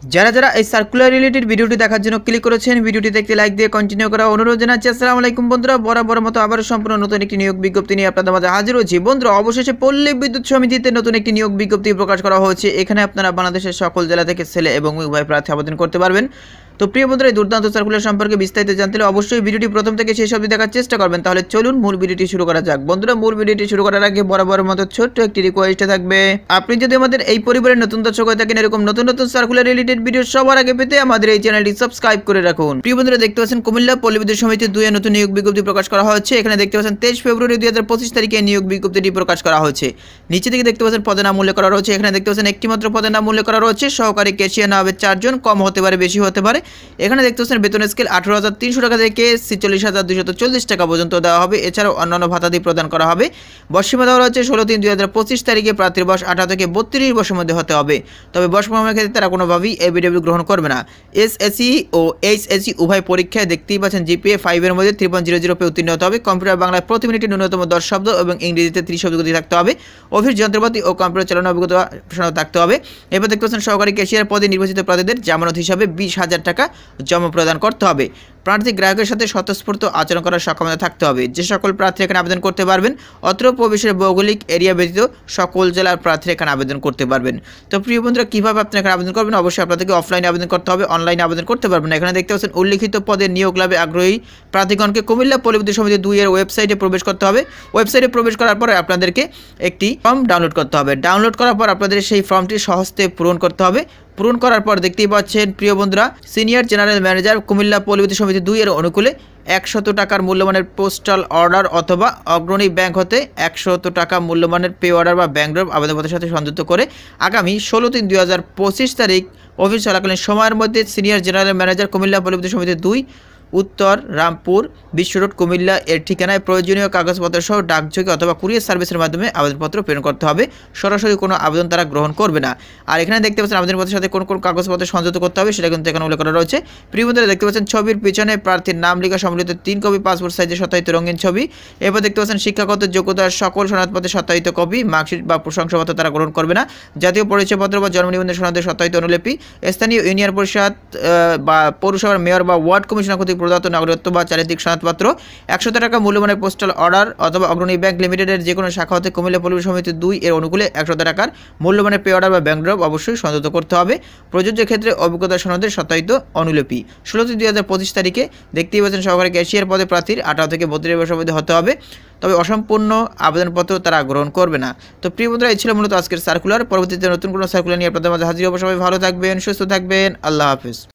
যারা যারা এই সার্কুলার রিলেটেড ভিডিওটি দেখার জন্য ক্লিক করেছেন, ভিডিওটি দেখতে লাইক দিয়ে কন্টিনিউ করা অনুরোধ জানাচ্ছি। আসসালামু আলাইকুম বন্ধুরা, বরাবর মতো আবারও সম্পূর্ণ নতুন একটি নিয়োগ বিজ্ঞপ্তি নিয়ে আপনাদের মাঝে হাজির হয়েছি। বন্ধুরা, অবশেষে পল্লী বিদ্যুৎ সমিতিতে নতুন একটি নিয়োগ বিজ্ঞপ্তি প্রকাশ করা হয়েছে। এখানে আপনারা বাংলাদেশের সকল জেলা থেকে ছেলে এবং উভয় প্রার্থী আবেদন করতে পারবেন। তো প্রিয় বন্ধুরা, এই দুর্দান্ত সার্কুলার সম্পর্কে বিস্তারিত জানতে হলে অবশ্যই ভিডিওটি প্রথম থেকে শেষ অবধি দেখার চেষ্টা করবেন। তাহলে চলুন মূল ভিডিওটি শুরু করা যাক। বন্ধুরা, মূল ভিডিওটি শুরু করার আগে বরাবর মতো ছোট্ট একটি রিকোয়েস্ট থাকবে, আপনি যদি আমাদের এই পরিবারের নতুন দর্শক হয়ে থাকেন, এরকম নতুন নতুন সার্কুলার রিলেটেড ভিডিও সবার আগে পেতে আমাদের এই চ্যানেলটি সাবস্ক্রাইব করে রাখুন। প্রিয় বন্ধুরা, দেখতে পাচ্ছেন কুমিল্লা পল্লী বিদ্যুৎ সমিতি 2 এর নতুন নিয়োগ বিজ্ঞপ্তি প্রকাশ করা হয়েছে। এখানে দেখতে পাচ্ছেন 23 ফেব্রুয়ারি 2025 তারিখে নিয়োগ বিজ্ঞপ্তিটি প্রকাশ করা হয়েছে। নিচে থেকে দেখতে পাচ্ছেন পদের নাম উল্লেখ করা রয়েছে। এখানে দেখতে পাচ্ছেন একটি মাত্র পদের নাম উল্লেখ করা রয়েছে। সহকারী ক্যাশিয়ার নামে 4 জন, কম হতে পারে বেশি হতে পারে। এখানে দেখতে বেতন স্কেল 18,300 টাকা থেকে 46,240 টাকা পর্যন্ত দেওয়া হবে। এছাড়াও অন্যান্য ভাতাদি প্রদান করা হবে। বয়সসীমা দেওয়া হচ্ছে 16/3/2025 তারিখে। প্রার্থীর বয়স 18 থেকে 32 বছরের মধ্যে হতে হবে। তবে বয়স প্রমাণের ক্ষেত্রে তারা কোনোভাবেই এবিডব্লিউ গ্রহণ করবে না। এসএসসি ও এইচএসসি উভয় পরীক্ষায় দেখতেই পাচ্ছেন জিপিএ 5 এর মধ্যে 3.00 পেয়ে উত্তীর্ণ হতে হবে। কম্পিউটার বাংলায় প্রতি মিনিটে ন্যূনতম 10 শব্দ এবং ইংরেজিতে 30 শব্দ গতি থাকতে হবে। অফিস যন্ত্রপাতি ও কম্পিউটার চালানোর অভিজ্ঞতা থাকতে হবে। এরপর দেখতে পাচ্ছেন সহকারী ক্যাশিয়ার পদে নির্বাচিত প্রার্থীদের জামানত হিসাবে 20,000 টাকা জমা প্রদান করতে হবে। প্রার্থী গ্রাহকের সাথে স্বতঃস্ফূর্ত আচরণ করার সক্ষমতা থাকতে হবে। যে সকল প্রার্থী এখানে আবেদন করতে পারবেন, অত্র প্রবেশের ভৌগোলিক এরিয়া ব্যতীত সকল জেলার প্রার্থী এখানে আবেদন করতে পারবেন। তো প্রিয় বন্ধুরা, কীভাবে আপনি এখানে আবেদন করবেন? অবশ্যই আপনাদেরকে অফলাইনে আবেদন করতে হবে, অনলাইনে আবেদন করতে পারবেন। এখানে দেখতে পাচ্ছেন উল্লিখিত পদে নিয়োগ লাভে আগ্রহী প্রার্থীগণকে কুমিল্লা পল্লী বিদ্যুৎ সমিতি 2 এর ওয়েবসাইটে প্রবেশ করতে হবে। ওয়েবসাইটে প্রবেশ করার পরে আপনাদেরকে একটি ফর্ম ডাউনলোড করতে হবে। ডাউনলোড করার পর আপনাদের সেই ফর্মটি সহজে পূরণ করতে হবে। পূরণ করার পর দেখতেই পাচ্ছেন প্রিয় বন্ধুরা, সিনিয়র জেনারেল ম্যানেজার কুমিল্লা পল্লী বিদ্যুৎ সমিতি 2 এর অনুকূলে 100 টাকার মূল্যমানের পোস্টাল অর্ডার অথবা অগ্রণী ব্যাংক হতে 100 টাকা মূল্যমানের পে অর্ডার বা ব্যাংক ড্রাফট আবেদনপত্রের সাথে সংযুক্ত করে আগামী 16/3/2025 তারিখ অফিস চলাকালীন সময়ের মধ্যে সিনিয়র জেনারেল ম্যানেজার কুমিল্লা পল্লী বিদ্যুৎ সমিতি 2 উত্তর রামপুর বিশ্ব রোড কুমিল্লা এর ঠিকানায় প্রয়োজনীয় কাগজপত্র সহ ডাকযোগে অথবা কুরিয়ার সার্ভিসের মাধ্যমে আবেদনপত্র প্রেরণ করতে হবে। সরাসরি কোনো আবেদন তারা গ্রহণ করবে না। আর এখানে দেখতে পাচ্ছেন আবেদনপত্রের সাথে কোন কোন কাগজপত্র সংযুক্ত করতে হবে সেটা কিন্তু এখানে উল্লেখ করা রয়েছে। প্রিয় বন্ধুরা, দেখতে পাচ্ছেন ছবির পিছনে প্রার্থীর নাম লেখা সম্মিলিত 3 কপি পাসপোর্ট সাইজের সত্যায়িত রঙিন ছবি। এরপর দেখতে পাচ্ছেন শিক্ষাগত যোগ্যতার সকল সনদপত্রের সত্যায়িত কপি, মার্কশিট বা প্রশংসাপত্র তারা গ্রহণ করবে না। জাতীয় পরিচয়পত্র বা জন্ম নিবন্ধন সনদের সত্যায়িত অনুলিপি, স্থানীয় ইউনিয়ন পরিষদ বা পৌরসভার মেয়র বা ওয়ার্ড কমিশনার কর্তৃক প্রদত্ত নাগরিকত্ব বা চারিত্রিক সনদপত্র, 100 টাকা মূল্যমানের পোস্টাল অর্ডার অথবা অগ্রণী ব্যাংক লিমিটেডের যে কোনো শাখা হতে কুমিল্লা পল্লী সমিতি 2 এর অনুকূলে 100 টাকার মূল্যমানের পে অর্ডার বা ব্যাংক ড্রাফট অবশ্যই সংযুক্ত করতে হবে। প্রযোজ্য ক্ষেত্রে অভিজ্ঞতা সনদের সত্যায়িত অনুলিপি। 16/3/2025 তারিখে দেখতেই পাচ্ছেন সহকারী ক্যাশিয়ার পদে প্রার্থীর 18 থেকে 32 বছরের মধ্যে হতে হবে। তবে অসম্পূর্ণ আবেদনপত্র তারা গ্রহণ করবে না। তো প্রিয় বন্ধুরা, এই ছিল মূলত আজকের সার্কুলার। পরবর্তীতে নতুন কোনো সার্কুলার নিয়ে আপনাদের মাঝে হাজির হব। সবাই ভালো থাকবেন, সুস্থ থাকবেন। আল্লাহ হাফেজ।